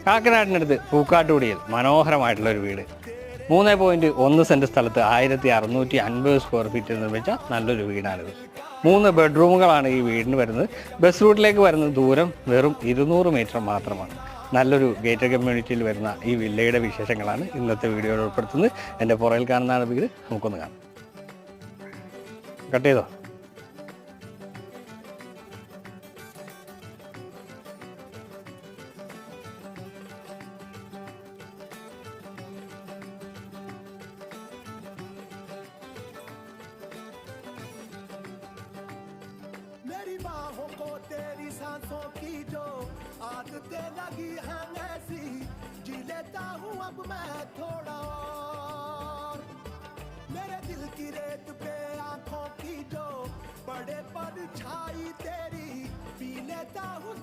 കാക്കനാടിനടുത്ത് പൂക്കാട്ടുകുടിയിൽ മനോഹരമായിട്ടുള്ളൊരു വീട്. 3.1 സെൻറ്റ് സ്ഥലത്ത് 1650 സ്ക്വയർ ഫീറ്റിൽ നിർമ്മിച്ച നല്ലൊരു വീടാണിത്. 3 ബെഡ്റൂമുകളാണ് ഈ വീടിന് വരുന്നത്. ബസ് റൂട്ടിലേക്ക് വരുന്ന ദൂരം വെറും 200 മീറ്റർ മാത്രമാണ്. നല്ലൊരു ഗേറ്റഡ് കമ്മ്യൂണിറ്റിയിൽ വരുന്ന ഈ വില്ലയുടെ വിശേഷങ്ങളാണ് ഇന്നത്തെ വീഡിയോയിൽ ഉൾപ്പെടുത്തുന്നത്. എൻ്റെ പുറകിൽ കാണുന്നതാണ് വീട്. നമുക്കൊന്ന് കാണാം. കട്ട് ചെയ്തോ? मेरी बाहों को तेरी सांसों की जो आदतें लगी हैं ऐसी, जी लेता हूँ अब मैं थोड़ा और। मेरे दिल की रेत पे आंखों की जो बड़े पर छाई तेरी, पी लेता हूँ